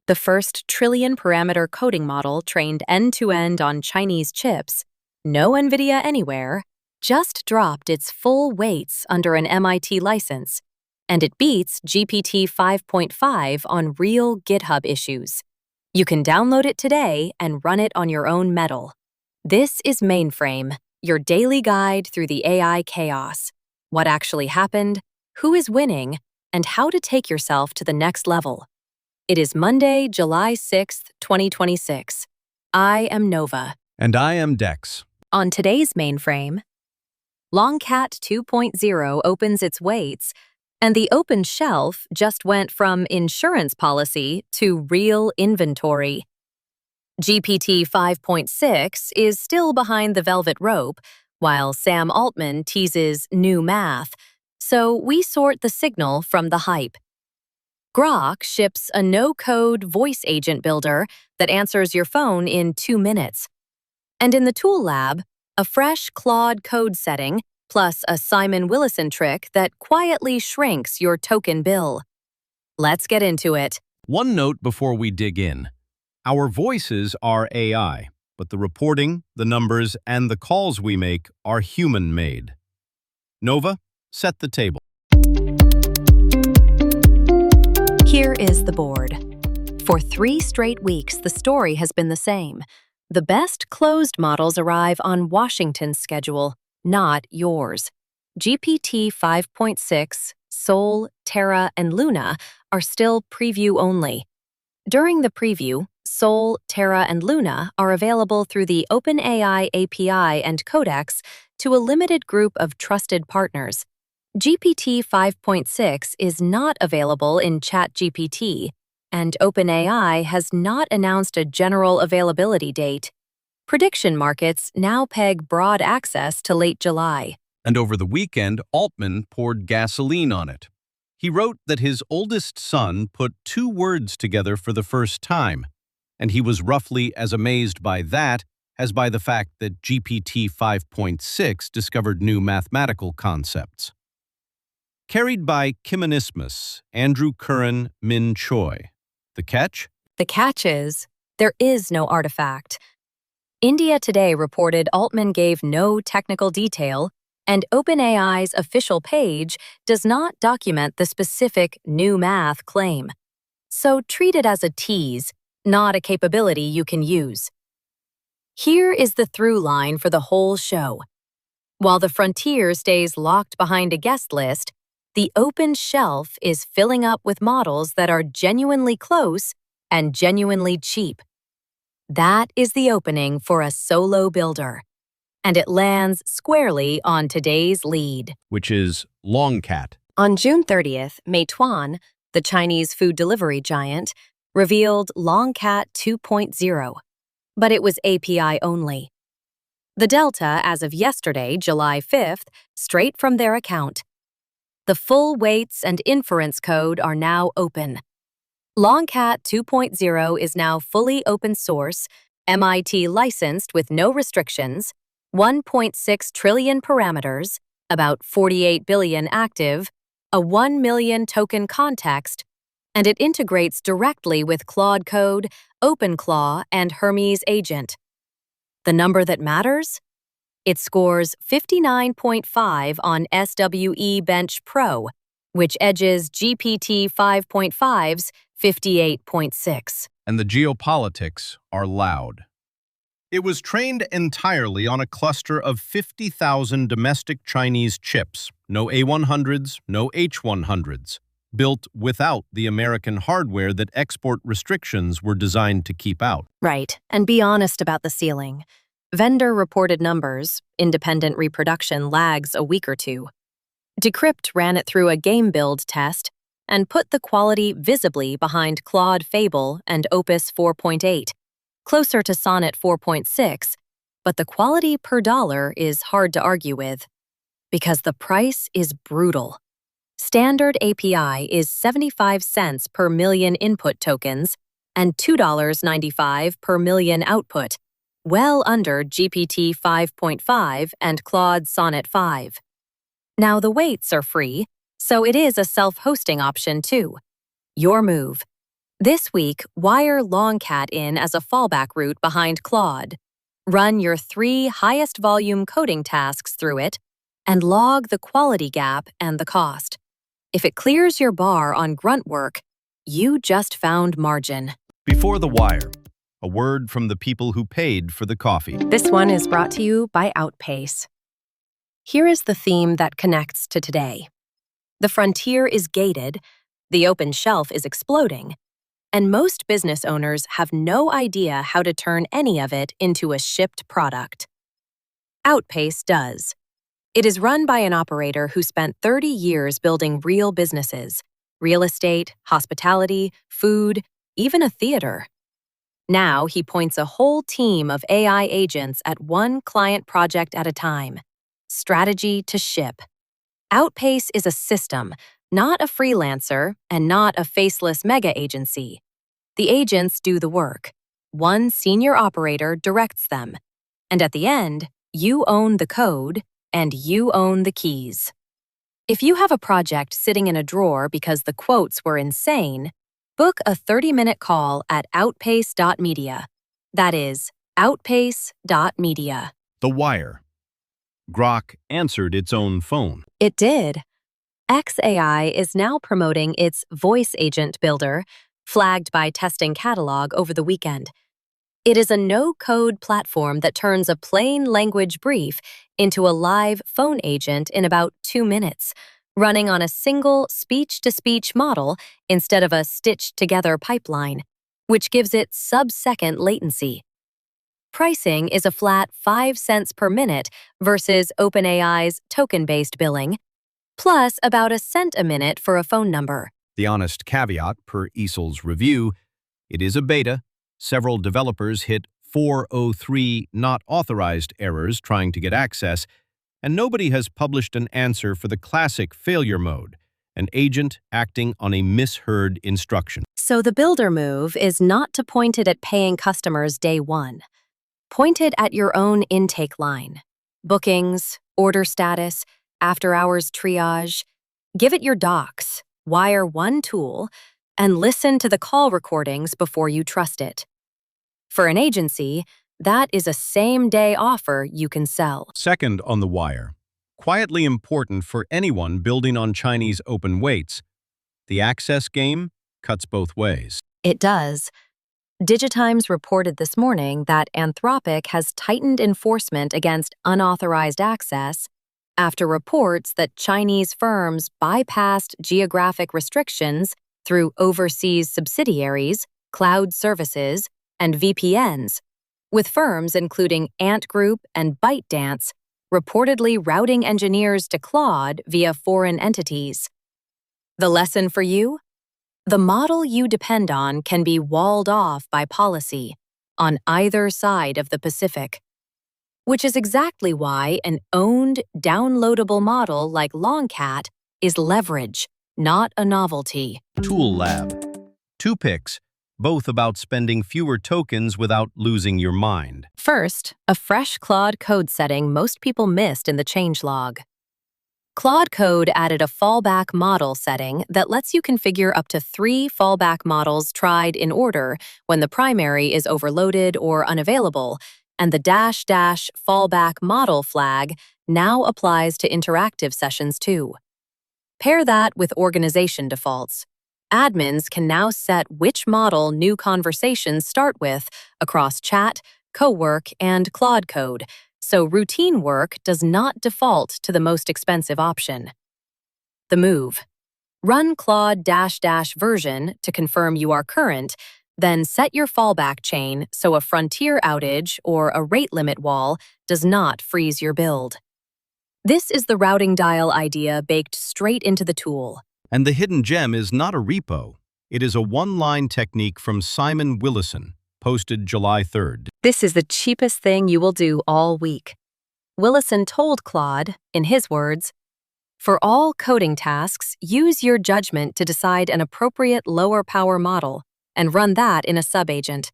The first trillion-parameter coding model trained end-to-end on Chinese chips, no NVIDIA anywhere, just dropped its full weights under an MIT license, and it beats GPT 5.5 on real GitHub issues. You can download it today and run it on your own metal. This is Mainframe, your daily guide through the AI chaos. What actually happened, who is winning, and how to take yourself to the next level. It is Monday, July 6th, 2026. I am Nova. And I am Dex. On today's Mainframe, Longcat 2.0 opens its weights, and the open shelf just went from insurance policy to real inventory. GPT 5.6 is still behind the velvet rope, while Sam Altman teases new math, so we sort the signal from the hype. Grok ships a no-code voice agent builder that answers your phone in 2 minutes. And in the tool lab, a fresh Claude code setting plus a Simon Willison trick that quietly shrinks your token bill. Let's get into it. One note before we dig in. Our voices are AI, but the reporting, the numbers, and the calls we make are human-made. Nova, set the table. Here is the board. For 3 straight weeks, the story has been the same. The best closed models arrive on Washington's schedule, not yours. GPT 5.6, Sol, Terra, and Luna are still preview only. During the preview, Sol, Terra, and Luna are available through the OpenAI API and Codex to a limited group of trusted partners. GPT 5.6 is not available in ChatGPT, and OpenAI has not announced a general availability date. Prediction markets now peg broad access to late July. And over the weekend, Altman poured gasoline on it. He wrote that his oldest son put 2 words together for the first time, and he was roughly as amazed by that as by the fact that GPT 5.6 discovered new mathematical concepts. Carried by Kimonismus, Andrew Curran, Min Choi. The catch? The catch is, there is no artifact. India Today reported Altman gave no technical detail, and OpenAI's official page does not document the specific new math claim. So treat it as a tease, not a capability you can use. Here is the through line for the whole show. While the frontier stays locked behind a guest list, the open shelf is filling up with models that are genuinely close and genuinely cheap. That is the opening for a solo builder. And it lands squarely on today's lead, which is Longcat. On June 30th, Meituan, the Chinese food delivery giant, revealed Longcat 2.0, but it was API only. The delta as of yesterday, July 5th, straight from their account. The full weights and inference code are now open. Longcat 2.0 is now fully open source, MIT licensed with no restrictions, 1.6 trillion parameters, about 48 billion active, a 1 million token context, and it integrates directly with Claude Code, OpenClaw, and Hermes Agent. The number that matters? It scores 59.5 on SWE Bench Pro, which edges GPT 5.5's 58.6. And the geopolitics are loud. It was trained entirely on a cluster of 50,000 domestic Chinese chips, no A100s, no H100s, built without the American hardware that export restrictions were designed to keep out. Right, and be honest about the ceiling. Vendor-reported numbers, independent reproduction lags a week or 2. Decrypt ran it through a game build test and put the quality visibly behind Claude Fable and Opus 4.8, closer to Sonnet 4.6, but the quality per dollar is hard to argue with, because the price is brutal. Standard API is 75 cents per million input tokens and $2.95 per million output, well under GPT 5.5 and Claude Sonnet 5. Now the weights are free, so it is a self-hosting option too. Your move. This week, wire Longcat in as a fallback route behind Claude. Run your 3 highest volume coding tasks through it and log the quality gap and the cost. If it clears your bar on grunt work, you just found margin. Before the wire, a word from the people who paid for the coffee. This one is brought to you by Outpace. Here is the theme that connects to today. The frontier is gated, the open shelf is exploding, and most business owners have no idea how to turn any of it into a shipped product. Outpace does. It is run by an operator who spent 30 years building real businesses: real estate, hospitality, food, even a theater. Now he points a whole team of AI agents at one client project at a time. Strategy to ship. Outpace is a system, not a freelancer and not a faceless mega agency. The agents do the work. One senior operator directs them. And at the end, you own the code and you own the keys. If you have a project sitting in a drawer because the quotes were insane, book a 30-minute call at outpace.media. That is, outpace.media. The wire. Grok answered its own phone. It did. xAI is now promoting its Voice Agent Builder, flagged by TestingCatalog over the weekend. It is a no-code platform that turns a plain language brief into a live phone agent in about 2 minutes, running on a single speech-to-speech model instead of a stitched-together pipeline, which gives it sub-second latency. Pricing is a flat 5 cents per minute versus OpenAI's token-based billing, plus about a cent a minute for a phone number. The honest caveat, per Easel's review, it is a beta. Several developers hit 403 not authorized errors trying to get access, and nobody has published an answer for the classic failure mode, an agent acting on a misheard instruction. So the builder move is not to point it at paying customers day one. Point it at your own intake line. Bookings, order status, after-hours triage. Give it your docs, wire one tool, and listen to the call recordings before you trust it. For an agency, that is a same-day offer you can sell. Second on the wire, quietly important for anyone building on Chinese open weights, the access game cuts both ways. It does. Digitimes reported this morning that Anthropic has tightened enforcement against unauthorized access after reports that Chinese firms bypassed geographic restrictions through overseas subsidiaries, cloud services, and VPNs, with firms including Ant Group and ByteDance reportedly routing engineers to Claude via foreign entities. The lesson for you? The model you depend on can be walled off by policy on either side of the Pacific, which is exactly why an owned, downloadable model like Longcat is leverage, not a novelty. Tool Lab. 2 picks, both about spending fewer tokens without losing your mind. First, a fresh Claude code setting most people missed in the changelog. Claude Code added a fallback model setting that lets you configure up to 3 fallback models tried in order when the primary is overloaded or unavailable, and the -- fallback model flag now applies to interactive sessions too. Pair that with organization defaults. Admins can now set which model new conversations start with across chat, cowork, and Claude Code, so routine work does not default to the most expensive option. The move. Run Claude -- version to confirm you are current, then set your fallback chain so a frontier outage or a rate limit wall does not freeze your build. This is the routing dial idea baked straight into the tool. And the hidden gem is not a repo. It is a one-line technique from Simon Willison, posted July 3rd. This is the cheapest thing you will do all week. Willison told Claude, in his words, "For all coding tasks, use your judgment to decide an appropriate lower power model and run that in a subagent."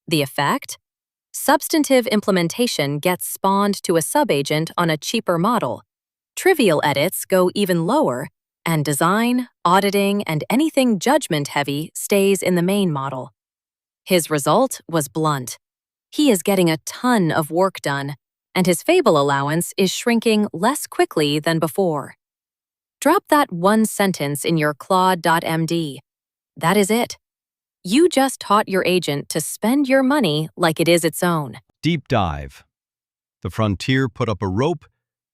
The effect? Substantive implementation gets spawned to a subagent on a cheaper model. Trivial edits go even lower, and design, auditing, and anything judgment-heavy stays in the main model. His result was blunt. He is getting a ton of work done, and his Fable allowance is shrinking less quickly than before. Drop that one sentence in your Claude.md. That is it. You just taught your agent to spend your money like it is its own. Deep dive. The Frontier put up a rope,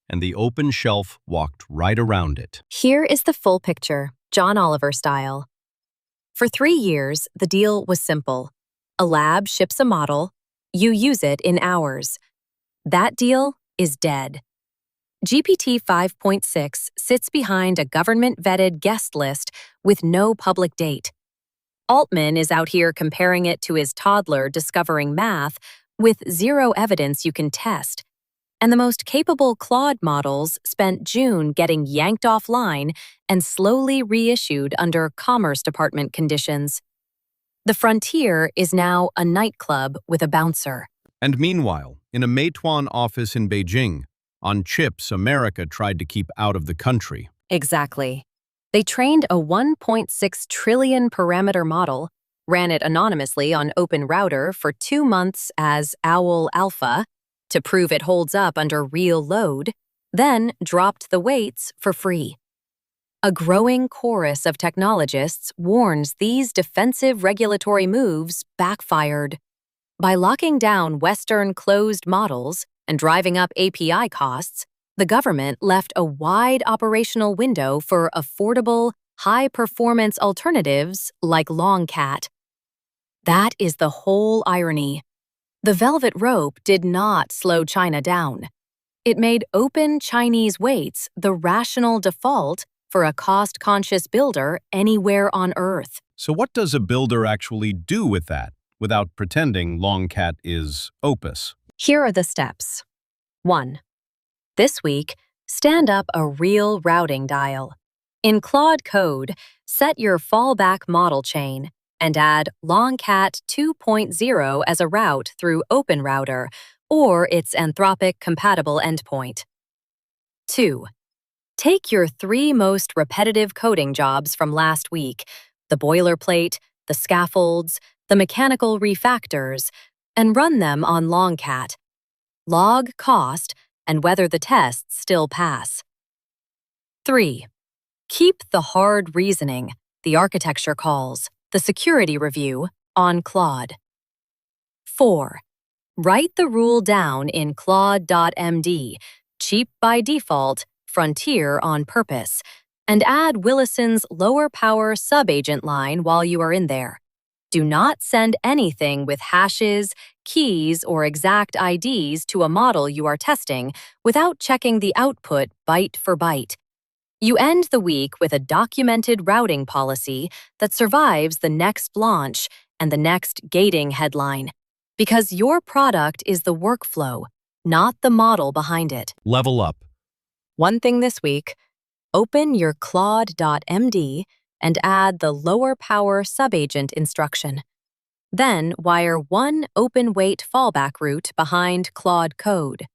and the open shelf walked right around it. Here is the full picture, John Oliver style. For 3 years, the deal was simple. A lab ships a model, you use it in hours. That deal is dead. GPT 5.6 sits behind a government-vetted guest list with no public date. Altman is out here comparing it to his toddler discovering math with zero evidence you can test. And the most capable Claude models spent June getting yanked offline and slowly reissued under Commerce Department conditions. The Frontier is now a nightclub with a bouncer. And meanwhile, in a Meituan office in Beijing, on chips America tried to keep out of the country. Exactly. They trained a 1.6 trillion parameter model, ran it anonymously on Open Router for 2 months as Owl Alpha to prove it holds up under real load, then dropped the weights for free. A growing chorus of technologists warns these defensive regulatory moves backfired. By locking down Western closed models and driving up API costs, the government left a wide operational window for affordable, high-performance alternatives like Longcat. That is the whole irony. The velvet rope did not slow China down. It made open Chinese weights the rational default for a cost-conscious builder anywhere on Earth. So what does a builder actually do with that, without pretending Longcat is opus? Here are the steps. 1. This week, stand up a real routing dial. In Claude Code, set your fallback model chain and add Longcat 2.0 as a route through Open Router or its Anthropic compatible endpoint. 2. Take your 3 most repetitive coding jobs from last week, the boilerplate, the scaffolds, the mechanical refactors, and run them on Longcat. Log cost and whether the tests still pass. 3. Keep the hard reasoning, the architecture calls, the security review, on Claude. 4. Write the rule down in Claude.md, cheap by default, Frontier on purpose, and add Willison's lower power subagent line while you are in there. Do not send anything with hashes, keys, or exact IDs to a model you are testing without checking the output byte for byte. You end the week with a documented routing policy that survives the next launch and the next gating headline, because your product is the workflow, not the model behind it. Level up. One thing this week, open your Claude.md and add the lower power subagent instruction. Then wire one open weight fallback route behind Claude code.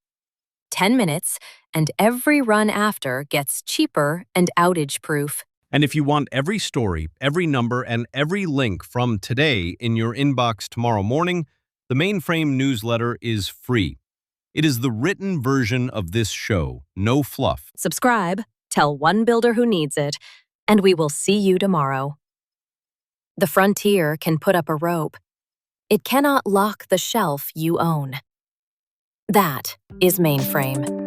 10 minutes, and every run after gets cheaper and outage-proof. And if you want every story, every number, and every link from today in your inbox tomorrow morning, the Mainframe newsletter is free. It is the written version of this show, no fluff. Subscribe, tell one builder who needs it, and we will see you tomorrow. The Frontier can put up a rope. It cannot lock the shelf you own. That is Mainframe.